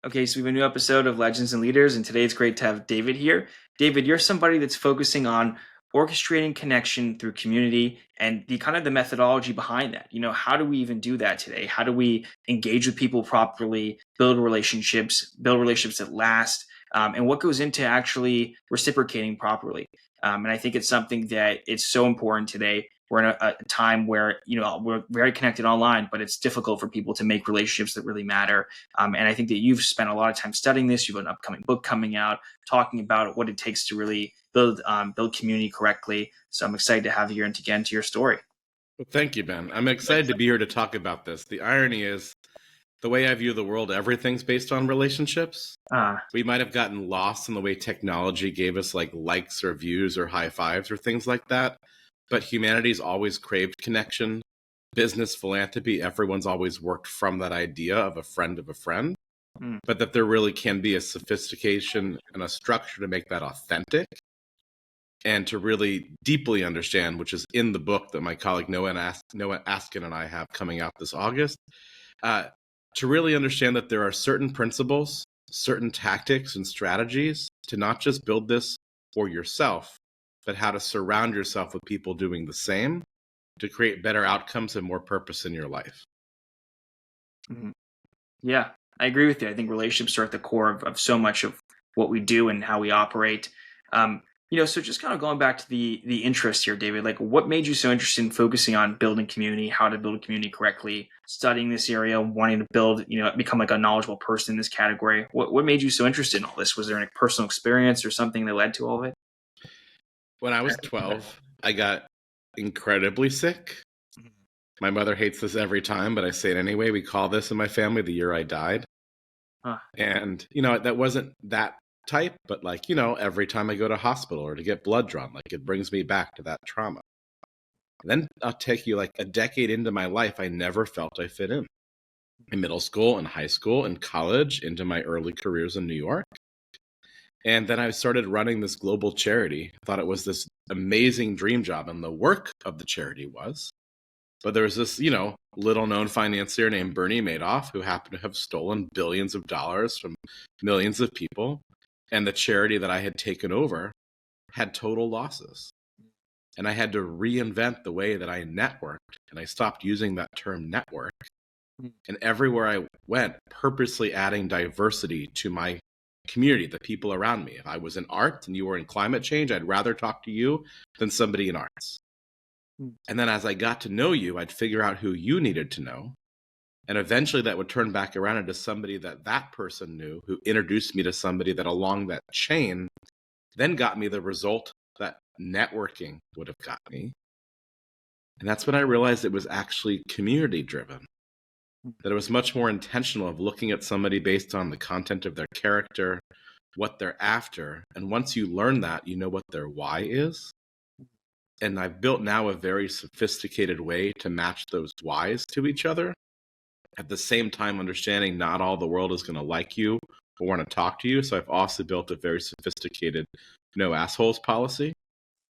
Okay, so we have a new episode of Legends and Leaders, and today it's great to have David here. David, you're somebody that's focusing on orchestrating connection through community and the kind of the methodology behind that. How do we even do that today? How do we engage with people properly, build relationships that last, and what goes into actually reciprocating properly? And I think it's something that it's so important today. We're in a time where we're very connected online, but it's difficult for people to make relationships that really matter. And I think that you've spent a lot of time studying this. You have an upcoming book coming out talking about what it takes to really build community correctly. So I'm excited to have you here and to get into your story. Well, thank you, Ben. I'm excited to be here to talk about this. The irony is, the way I view the world, everything's based on relationships. Uh, We might have gotten lost in the way technology gave us like likes or views or high fives or things like that. But humanity's always craved connection. Business, philanthropy, everyone's always worked from that idea of a friend of a friend. mm, But that there really can be a sophistication and a structure to make that authentic and to really deeply understand, which is in the book that my colleague Noah Askin and I have coming out this August, uh, to really understand that there are certain principles, certain tactics and strategies to not just build this for yourself, but how to surround yourself with people doing the same to create better outcomes and more purpose in your life. mhm. Yeah, I agree with you. I think relationships are at the core of so much of what we do and how we operate. So just kind of going back to the interest here, David, like what made you so interested in focusing on building community, how to build a community correctly, studying this area, wanting to build, become like a knowledgeable person in this category? What made you so interested in all this? Was there a personal experience or something that led to all of it? When I was 12, I got incredibly sick. My mother hates this every time, but I say it anyway. We call this in my family the year I died. Huh. And, that wasn't that type, but like, every time I go to hospital or to get blood drawn, like it brings me back to that trauma. And then I'll take you like a decade into my life, I never felt I fit in middle school and high school and college, into my early careers in New York. And then I started running this global charity. I thought it was this amazing dream job, and the work of the charity was. But there was this, little known financier named Bernie Madoff who happened to have stolen billions of dollars from millions of people. And the charity that I had taken over had total losses. And I had to reinvent the way that I networked. And I stopped using that term network. And everywhere I went, purposely adding diversity to my community, the people around me. If I was in art and you were in climate change, I'd rather talk to you than somebody in arts. And then as I got to know you, I'd figure out who you needed to know. And eventually that would turn back around into somebody that person knew, who introduced me to somebody that along that chain then got me the result that networking would have got me. And that's when I realized it was actually community driven, that it was much more intentional of looking at somebody based on the content of their character, what they're after. And once you learn that, you know what their why is. And I've built now a very sophisticated way to match those whys to each other. At the same time, understanding not all the world is going to like you or want to talk to you. So I've also built a very sophisticated no assholes policy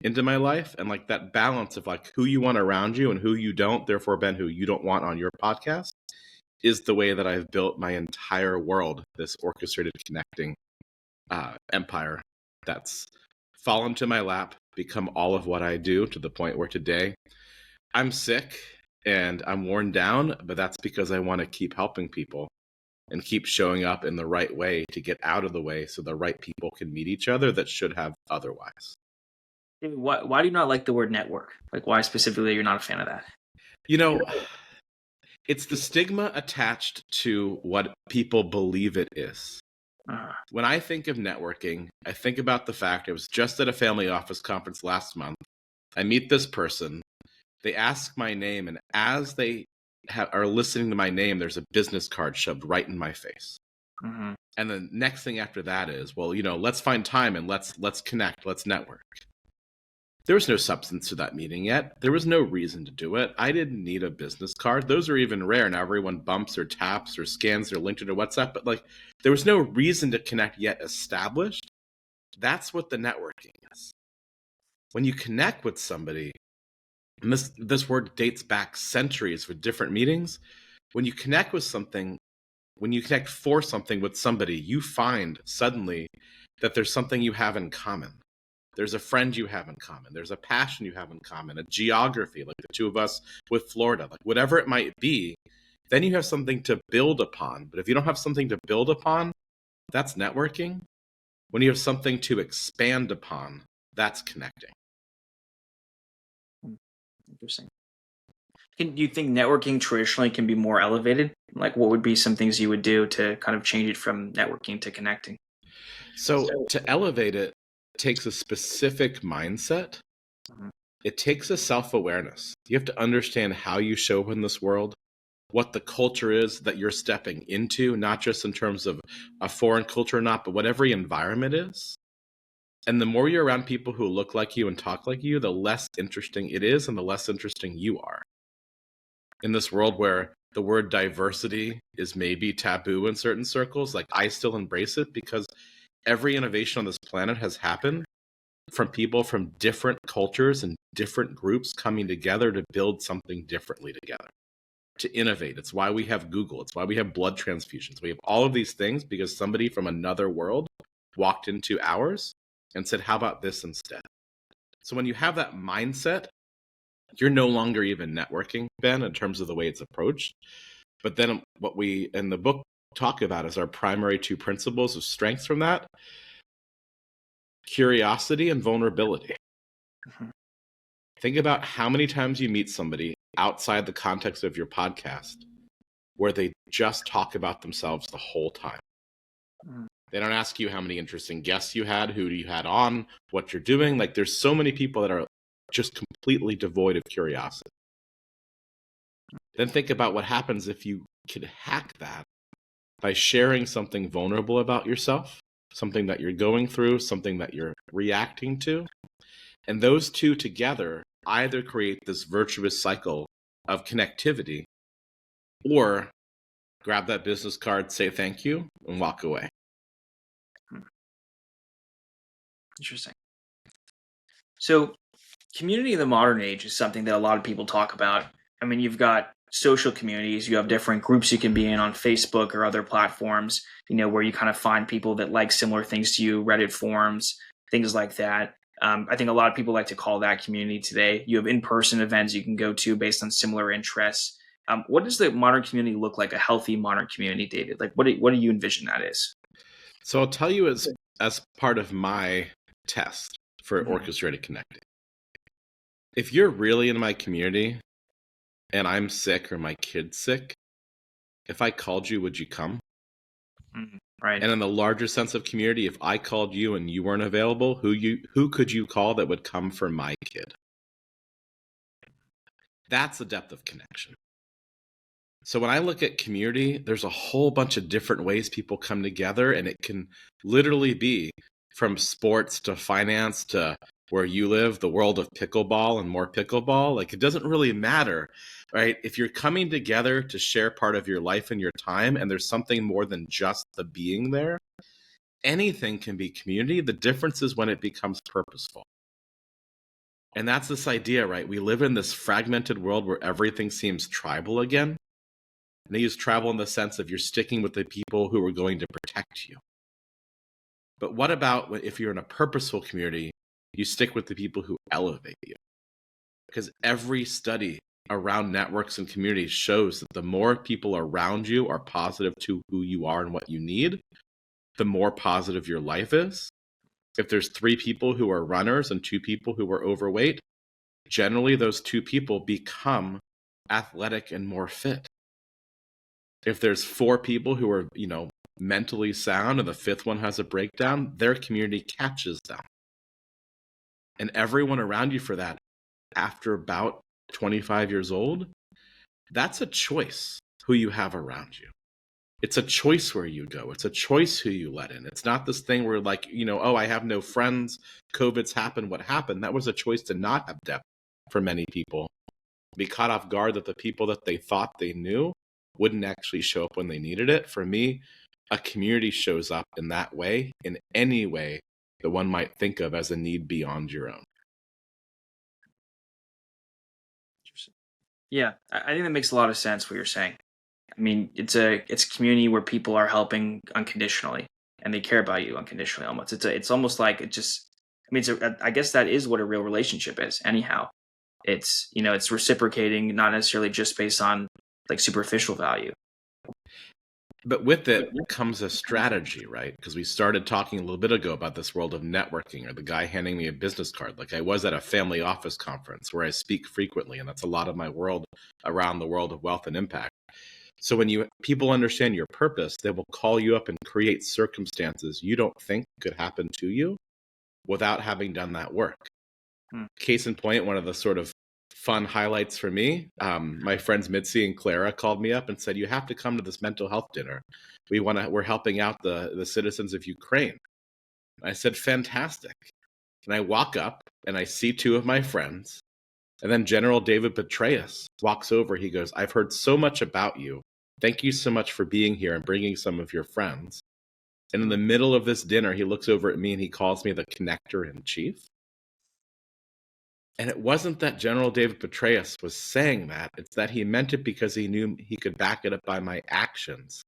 into my life. And like that balance of like who you want around you and who you don't, therefore, Ben, who you don't want on your podcast, is the way that I've built my entire world, this orchestrated connecting empire that's fallen to my lap, become all of what I do, to the point where today I'm sick and I'm worn down, but that's because I want to keep helping people and keep showing up in the right way to get out of the way so the right people can meet each other that should have otherwise. David, why do you not like the word network? Like why specifically you're not a fan of that? You know, it's the stigma attached to what people believe it is. Uh, When I think of networking, I think about the fact I was just at a family office conference last month. I meet this person. They ask my name, and as they are listening to my name, there's a business card shoved right in my face. mhm. And the next thing after that is, well, let's find time and let's connect, let's network. There was no substance to that meeting yet. There was no reason to do it. I didn't need a business card. Those are even rare. Now everyone bumps or taps or scans their LinkedIn or WhatsApp, but like there was no reason to connect yet established. That's what the networking is. When you connect with somebody, and this word dates back centuries with different meetings. When you connect with something, when you connect for something with somebody, you find suddenly that there's something you have in common. There's a friend you have in common. There's a passion you have in common, a geography, like the two of us with Florida, like whatever it might be. Then you have something to build upon. But if you don't have something to build upon, that's networking. When you have something to expand upon, that's connecting. Interesting. Do you think networking traditionally can be more elevated? Like, what would be some things you would do to kind of change it from networking to connecting? So to elevate it takes a specific mindset. Mhm. It takes a self-awareness. You have to understand how you show up in this world, what the culture is that you're stepping into, not just in terms of a foreign culture or not, but what every environment is. And the more you're around people who look like you and talk like you, the less interesting it is and the less interesting you are. In this world where the word diversity is maybe taboo in certain circles, like I still embrace it because every innovation on this planet has happened from people from different cultures and different groups coming together to build something differently together, to innovate. It's why we have Google. It's why we have blood transfusions. We have all of these things because somebody from another world walked into ours and said, how about this instead? So when you have that mindset, you're no longer even networking, Ben, in terms of the way it's approached. But then what we in the book talk about is our primary two principles of strengths from that: curiosity and vulnerability. Mhm. Think about how many times you meet somebody outside the context of your podcast where they just talk about themselves the whole time. Mhm. They don't ask you how many interesting guests you had, who you had on, what you're doing. Like there's so many people that are just completely devoid of curiosity. Then think about what happens if you could hack that by sharing something vulnerable about yourself, something that you're going through, something that you're reacting to. And those two together either create this virtuous cycle of connectivity or grab that business card, say thank you, and walk away. Interesting. So, community in the modern age is something that a lot of people talk about. I mean, you've got social communities, you have different groups you can be in on Facebook or other platforms, where you kind of find people that like similar things to you, Reddit forums, things like that. I think a lot of people like to call that community today. You have in-person events you can go to based on similar interests. What does the modern community look like, a healthy modern community, David? Like, what do you envision that is? So I'll tell you as part of my test for Mhm. Orchestrated Connecting. If you're really in my community and I'm sick or my kid's sick, if I called you, would you come? Right. And in the larger sense of community, if I called you and you weren't available, who could you call that would come for my kid? That's the depth of connection. So when I look at community, there's a whole bunch of different ways people come together, and it can literally be from sports to finance to where you live, the world of pickleball and more pickleball. Like it doesn't really matter, right? If you're coming together to share part of your life and your time, and there's something more than just the being there, anything can be community. The difference is when it becomes purposeful. And that's this idea, right? We live in this fragmented world where everything seems tribal again. And they use tribal in the sense of you're sticking with the people who are going to protect you. But what about if you're in a purposeful community, you stick with the people who elevate you? Because every study around networks and communities shows that the more people around you are positive to who you are and what you need, the more positive your life is. If there's 3 people who are runners and 2 people who are overweight, generally those 2 people become athletic and more fit. If there's 4 people who are, mentally sound and the 5th one has a breakdown, their community catches them. And everyone around you for that, after about 25 years old, that's a choice who you have around you. It's a choice where you go. It's a choice who you let in. It's not this thing where like, oh, I have no friends. COVID's happened. What happened? That was a choice to not have depth for many people. Be caught off guard that the people that they thought they knew wouldn't actually show up when they needed it. For me, a community shows up in that way, in any way that one might think of as a need beyond your own. Interesting. Yeah, I think that makes a lot of sense what you're saying. I mean, it's a community where people are helping unconditionally and they care about you unconditionally almost. It's almost like it just I mean I guess that is what a real relationship is anyhow. It's it's reciprocating, not necessarily just based on like superficial value. But with it comes a strategy, right? Because we started talking a little bit ago about this world of networking, or the guy handing me a business card. Like I was at a family office conference where I speak frequently, and that's a lot of my world around the world of wealth and impact. So when people understand your purpose, they will call you up and create circumstances you don't think could happen to you without having done that work. Hmm. Case in point, one of the sort of fun highlights for me, my friends Mitzi and Clara called me up and said, "You have to come to this mental health dinner. We're helping out the citizens of Ukraine." I said, "Fantastic." And I walk up and I see two of my friends. And then General David Petraeus walks over. He goes, "I've heard so much about you. Thank you so much for being here and bringing some of your friends." And in the middle of this dinner, he looks over at me and he calls me the connector in chief. And it wasn't that General David Petraeus was saying that. It's that he meant it because he knew he could back it up by my actions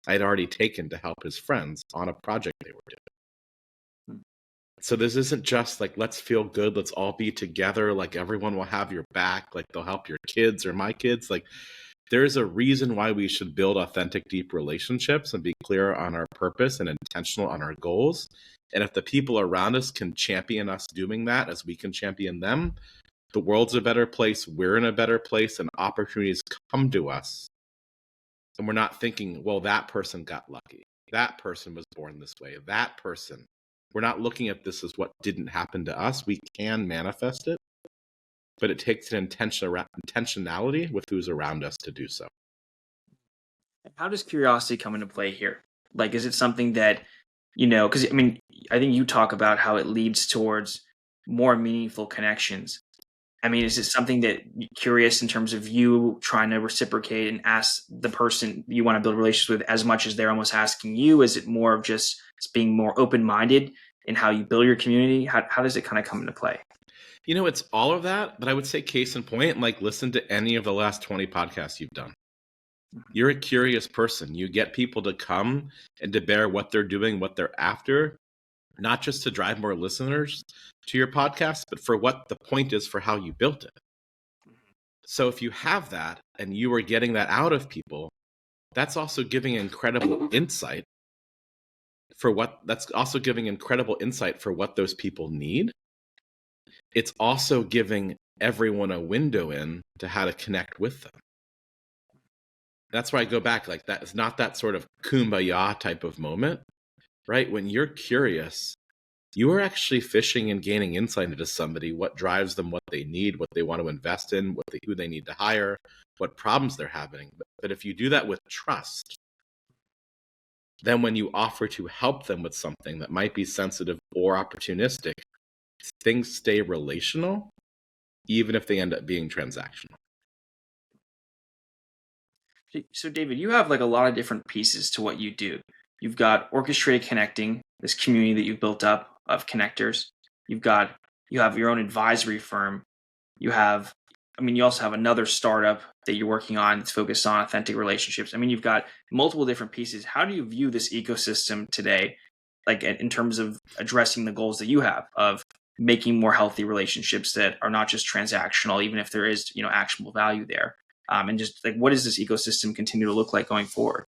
I'd already taken to help his friends on a project they were doing. So this isn't just like, let's feel good, let's all be together, like everyone will have your back, like they'll help your kids or my kids. Like there's a reason why we should build authentic, deep relationships and be clear on our purpose and intentional on our goals. And if the people around us can champion us doing that as we can champion them, the world's a better place, we're in a better place, and opportunities come to us. And we're not thinking, well, that person got lucky. That person was born this way. That person. We're not looking at this as what didn't happen to us. We can manifest it, but it takes an intentionality with who's around us to do so. How does curiosity come into play here? Like, is it something that, because I mean, I think you talk about how it leads towards more meaningful connections. I mean, is it something that you're curious in terms of you trying to reciprocate and ask the person you want to build relationships with as much as they're almost asking you? Is it more of just being more open minded in how you build your community? How does it kind of come into play? It's all of that, but I would say case in point, like listen to any of the last 20 podcasts you've done. You're a curious person. You get people to come and to bear what they're doing, what they're after, not just to drive more listeners to your podcast, but for what the point is for how you built it. So if you have that and you are getting that out of people, that's also giving incredible insight for what those people need. It's also giving everyone a window in to how to connect with them. That's why I go back, like that. It's not that sort of kumbaya type of moment, right? When you're curious, you are actually fishing and gaining insight into somebody, what drives them, what they need, what they want to invest in, who they need to hire, what problems they're having. But if you do that with trust, then when you offer to help them with something that might be sensitive or opportunistic, things stay relational, even if they end up being transactional. So, David, you have like a lot of different pieces to what you do. You've got Orchestrated Connecting, this community that you've built up of connectors. You have your own advisory firm. You also have another startup that you're working on that's focused on authentic relationships. I mean, you've got multiple different pieces. How do you view this ecosystem today, like in terms of addressing the goals that you have of making more healthy relationships that are not just transactional, even if there is, actionable value there? And just like, what does this ecosystem continue to look like going forward?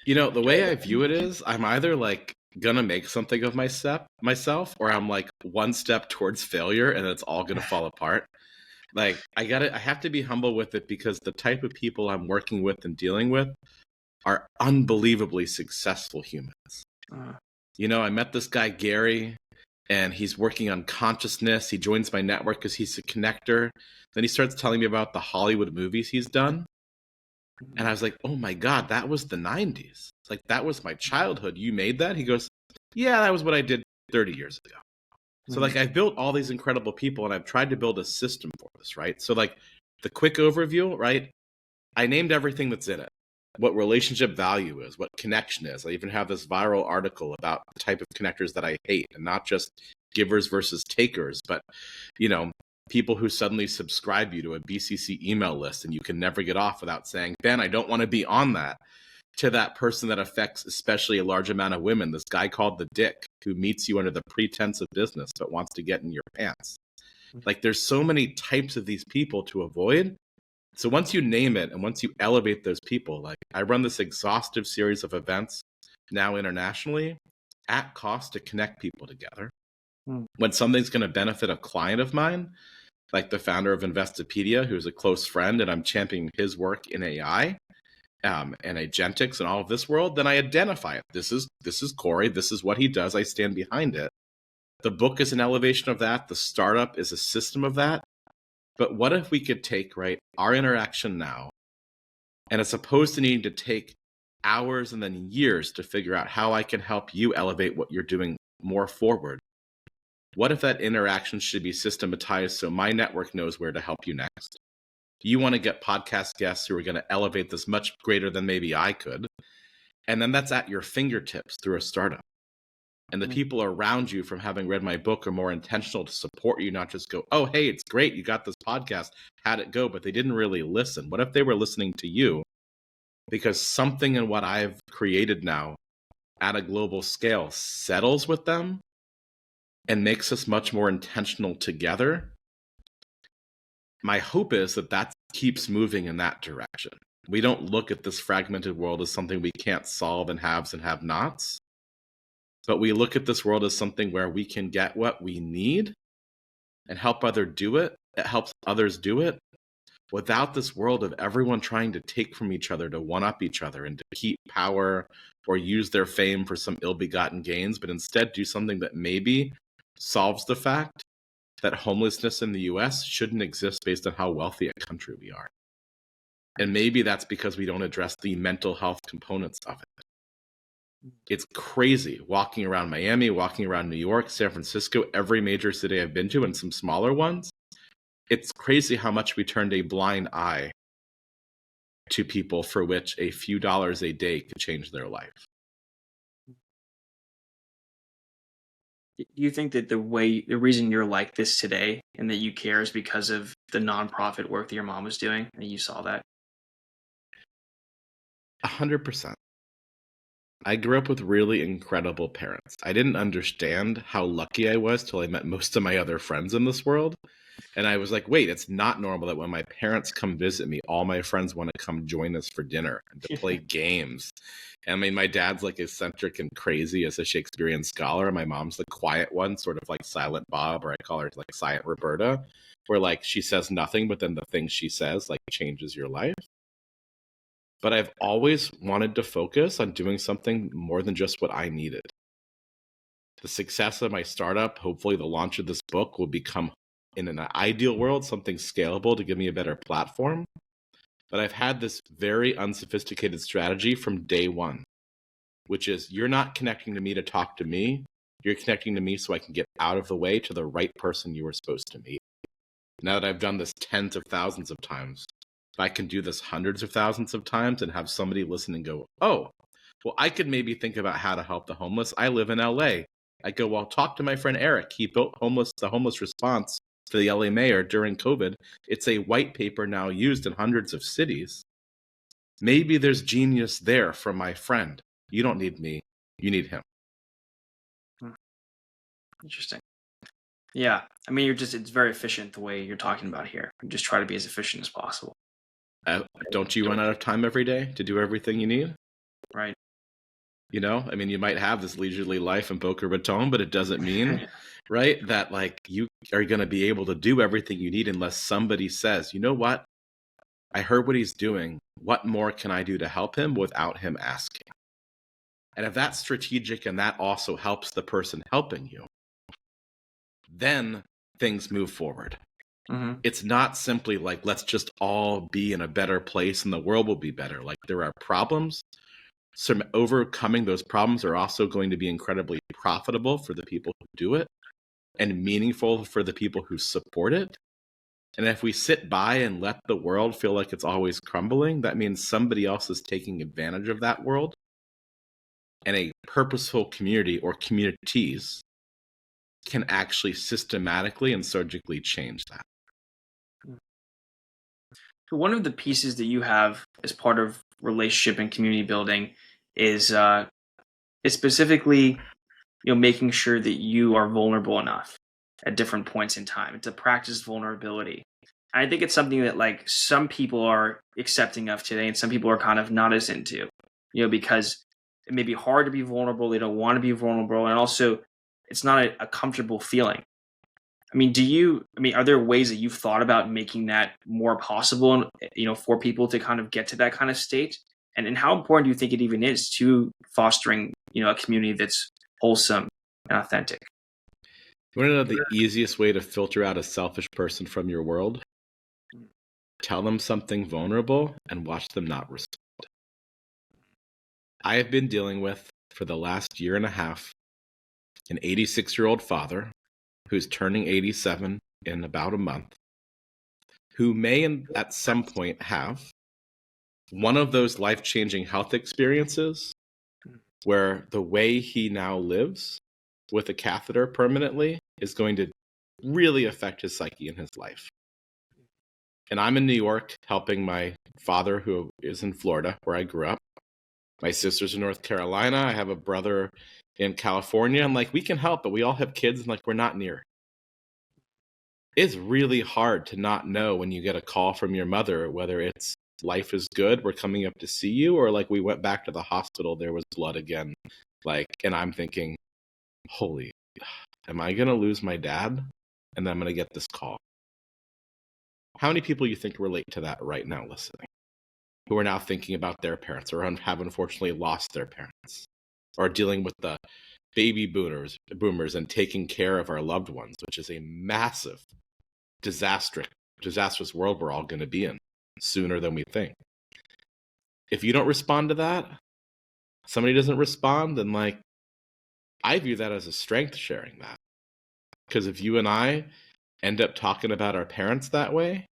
The way I view it is I'm either like gonna make something of myself, or I'm like one step towards failure and it's all gonna fall apart. Like I have to be humble with it because the type of people I'm working with and dealing with are unbelievably successful humans. I met this guy, Gary, and he's working on consciousness. He joins my network because he's a connector. Then he starts telling me about the Hollywood movies he's done. And I was like, oh my God, that was the 90s. Like, that was my childhood. You made that? He goes, yeah, that was what I did 30 years ago. So like I've built all these incredible people and I've tried to build a system for this, right? So like the quick overview, right? I named everything that's in it. What relationship value is, what connection is. I even have this viral article about the type of connectors that I hate, and not just givers versus takers, but people who suddenly subscribe you to a BCC email list and you can never get off without saying, Ben, I don't want to be on that, to that person that affects especially a large amount of women, this guy called the Dick, who meets you under the pretense of business but wants to get in your pants. Like, there's so many types of these people to avoid. So once you name it and once you elevate those people, like I run this exhaustive series of events now internationally at cost to connect people together. When something's going to benefit a client of mine, like the founder of Investopedia, who's a close friend, and I'm championing his work in AI and agentics and all of this world, then I identify it. This is Corey. This is what he does. I stand behind it. The book is an elevation of that. The startup is a system of that. But what if we could take, right, our interaction now, and as opposed to needing to take hours and then years to figure out how I can help you elevate what you're doing more forward, what if that interaction should be systematized so my network knows where to help you next? You want to get podcast guests who are going to elevate this much greater than maybe I could. And then that's at your fingertips through a startup. And the people around you, from having read my book, are more intentional to support you, not just go, oh, hey, it's great, you got this podcast, how'd it go? But they didn't really listen. What if they were listening to you? Because something in what I've created now at a global scale settles with them and makes us much more intentional together. My hope is that that keeps moving in that direction. We don't look at this fragmented world as something we can't solve and haves and have nots, but we look at this world as something where we can get what we need and help others do it. It helps others do it without this world of everyone trying to take from each other to one-up each other and to keep power or use their fame for some ill-begotten gains, but instead do something that maybe solves the fact that homelessness in the US shouldn't exist based on how wealthy a country we are. And maybe that's because we don't address the mental health components of it. It's crazy walking around Miami, walking around New York, San Francisco, every major city I've been to, and some smaller ones. It's crazy how much we turned a blind eye to people for which a few dollars a day could change their life. Do you think that the reason you're like this today and that you care is because of the nonprofit work that your mom was doing and you saw that? 100%. I grew up with really incredible parents. I didn't understand how lucky I was till I met most of my other friends in this world. And I was like, wait, it's not normal that when my parents come visit me, all my friends want to come join us for dinner and to play games. And I mean, my dad's like eccentric and crazy as a Shakespearean scholar. And my mom's the quiet one, sort of like Silent Bob, or I call her like Silent Roberta, where like she says nothing, but then the thing she says like changes your life. But I've always wanted to focus on doing something more than just what I needed. The success of my startup, hopefully the launch of this book, will become, in an ideal world, something scalable to give me a better platform. But I've had this very unsophisticated strategy from day one, which is you're not connecting to me to talk to me. You're connecting to me so I can get out of the way to the right person you were supposed to meet. Now that I've done this tens of thousands of times, if I can do this hundreds of thousands of times and have somebody listen and go, oh, well, I could maybe think about how to help the homeless. I live in LA. I go, well, talk to my friend Eric. He built the homeless response to the LA mayor during COVID. It's a white paper now used in hundreds of cities. Maybe there's genius there from my friend. You don't need me. You need him. Interesting. Yeah. I mean, it's very efficient the way you're talking about here. You just try to be as efficient as possible. Don't you run out of time every day to do everything you need? Right. You know, I mean, you might have this leisurely life in Boca Raton, but it doesn't mean, right, that like you are going to be able to do everything you need unless somebody says, you know what? I heard what he's doing. What more can I do to help him without him asking? And if that's strategic and that also helps the person helping you, then things move forward. Mm-hmm. It's not simply like, let's just all be in a better place and the world will be better. Like there are problems. So overcoming those problems are also going to be incredibly profitable for the people who do it and meaningful for the people who support it. And if we sit by and let the world feel like it's always crumbling, that means somebody else is taking advantage of that world. And a purposeful community or communities can actually systematically and surgically change that. So one of the pieces that you have as part of relationship and community building is is specifically making sure that you are vulnerable enough at different points in time. It's a practice vulnerability. I think it's something that like some people are accepting of today, and some people are kind of not as into. Because it may be hard to be vulnerable. They don't want to be vulnerable, and also it's not a comfortable feeling. Are there ways that you've thought about making that more possible, and for people to kind of get to that kind of state? And how important do you think it even is to fostering, a community that's wholesome and authentic? You want to know the easiest way to filter out a selfish person from your world? Tell them something vulnerable and watch them not respond. I have been dealing with, for the last year and a half, an 86-year-old father who's turning 87 in about a month, who may at some point have one of those life-changing health experiences where the way he now lives with a catheter permanently is going to really affect his psyche and his life. And I'm in New York helping my father, who is in Florida, where I grew up. My sister's in North Carolina. I have a brother in California. And like, we can help, but we all have kids and like, we're not near. It's really hard to not know when you get a call from your mother, whether it's life is good, we're coming up to see you, or like we went back to the hospital, there was blood again. Like, and I'm thinking, holy, am I going to lose my dad? And then I'm going to get this call. How many people you think relate to that right now listening, who are now thinking about their parents or have unfortunately lost their parents, or dealing with the baby boomers and taking care of our loved ones, which is a massive, disastrous world we're all going to be in sooner than we think. If you don't respond to that, somebody doesn't respond, then like, I view that as a strength, sharing that. Because if you and I end up talking about our parents that way,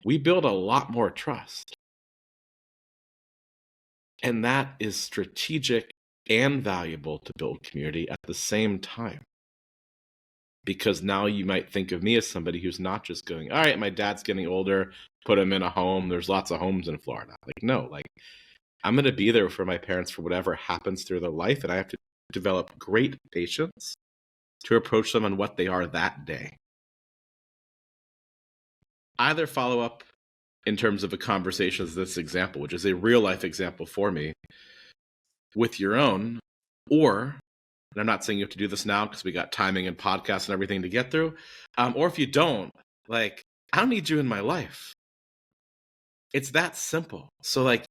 we build a lot more trust. And that is strategic and valuable to build community at the same time. Because now you might think of me as somebody who's not just going, all right, my dad's getting older, put him in a home. There's lots of homes in Florida. Like, no, like I'm going to be there for my parents for whatever happens through their life. And I have to develop great patience to approach them on what they are that day. Either follow up in terms of a conversation as this example, which is a real life example for me, with your own, or, and I'm not saying you have to do this now because we got timing and podcasts and everything to get through, or if you don't, like, I don't need you in my life. It's that simple. So like,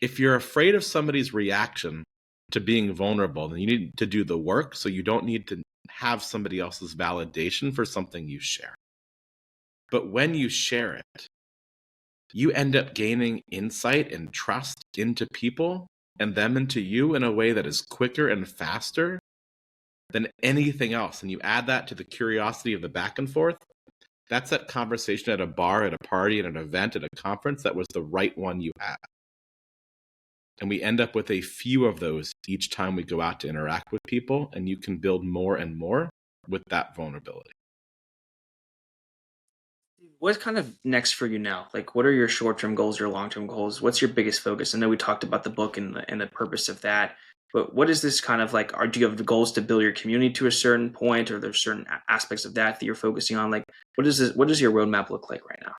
if you're afraid of somebody's reaction to being vulnerable, then you need to do the work so you don't need to have somebody else's validation for something you share. But when you share it, you end up gaining insight and trust into people and them into you in a way that is quicker and faster than anything else. And you add that to the curiosity of the back and forth. That's that conversation at a bar, at a party, at an event, at a conference that was the right one you had. And we end up with a few of those each time we go out to interact with people, and you can build more and more with that vulnerability. What's kind of next for you now? Like, what are your short-term goals, your long-term goals? What's your biggest focus? I know we talked about the book and the purpose of that, but what is this kind of like? Do you have the goals to build your community to a certain point, or there's certain aspects of that you're focusing on? Like, what is this? What does your roadmap look like right now?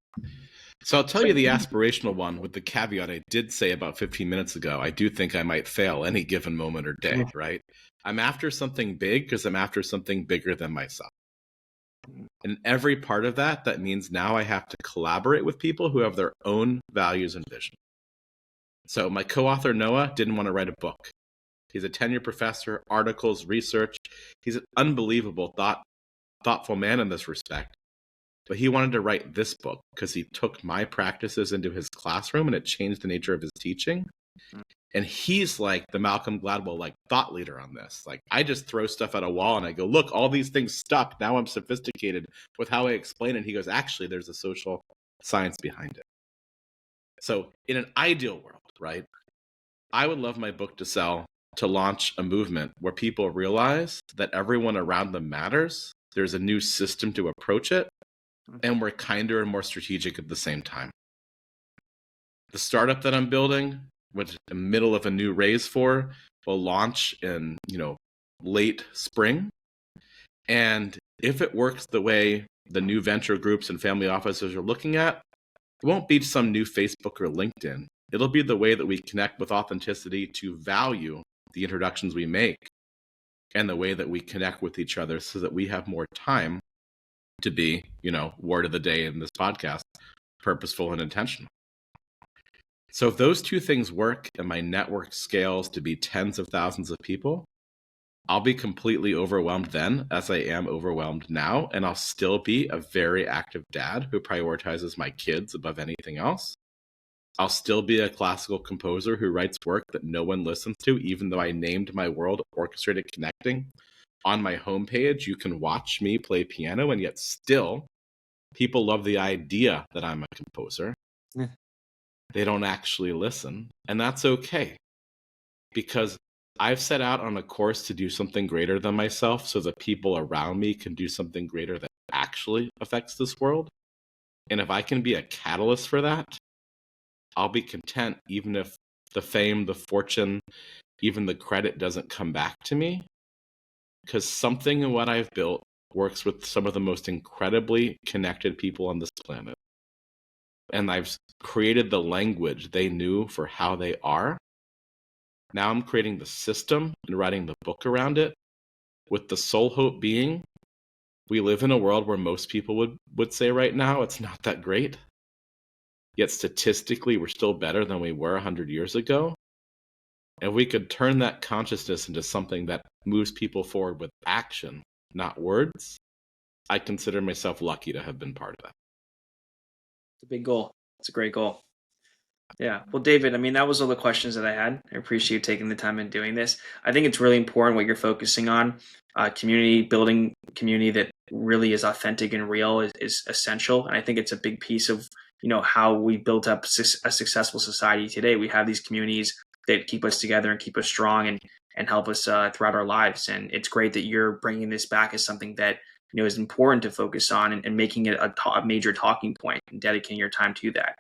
So I'll tell you the aspirational one with the caveat I did say about 15 minutes ago. I do think I might fail any given moment or day, right? I'm after something big because I'm after something bigger than myself. And every part of that, that means now I have to collaborate with people who have their own values and vision. So my co-author, Noah, didn't want to write a book. He's a tenure professor, articles, research. He's an unbelievable, thoughtful man in this respect. But he wanted to write this book because he took my practices into his classroom and it changed the nature of his teaching. And he's like the Malcolm Gladwell, like thought leader on this. Like I just throw stuff at a wall and I go, look, all these things stuck. Now I'm sophisticated with how I explain it. And he goes, actually, there's a social science behind it. So in an ideal world, right, I would love my book to sell, to launch a movement where people realize that everyone around them matters. There's a new system to approach it. and we're kinder and more strategic at the same time. The startup that I'm building, which is in the middle of a new raise for, will launch in, late spring. And if it works the way the new venture groups and family offices are looking at, it won't be some new Facebook or LinkedIn. It'll be the way that we connect with authenticity to value the introductions we make and the way that we connect with each other so that we have more time to be, word of the day in this podcast, purposeful and intentional. So if those two things work and my network scales to be tens of thousands of people, I'll be completely overwhelmed then, as I am overwhelmed now, and I'll still be a very active dad who prioritizes my kids above anything else. I'll still be a classical composer who writes work that no one listens to, even though I named my world Orchestrated Connecting. On my homepage, you can watch me play piano, and yet still, people love the idea that I'm a composer. Yeah. They don't actually listen, and that's okay, because I've set out on a course to do something greater than myself so that people around me can do something greater that actually affects this world. And if I can be a catalyst for that, I'll be content even if the fame, the fortune, even the credit doesn't come back to me, because something in what I've built works with some of the most incredibly connected people on this planet. And I've created the language they knew for how they are. Now I'm creating the system and writing the book around it, with the sole hope being we live in a world where most people would say right now it's not that great. Yet statistically, we're still better than we were 100 years ago. And we could turn that consciousness into something that moves people forward with action, not words. I consider myself lucky to have been part of that. It's a big goal. It's a great goal. Yeah. Well, David, I mean, that was all the questions that I had. I appreciate you taking the time and doing this. I think it's really important what you're focusing on. Community, building community that really is authentic and real is essential. And I think it's a big piece of, how we built up a successful society today. We have these communities that keep us together and keep us strong and help us throughout our lives. And it's great that you're bringing this back as something that, is important to focus on and making it a major talking point and dedicating your time to that.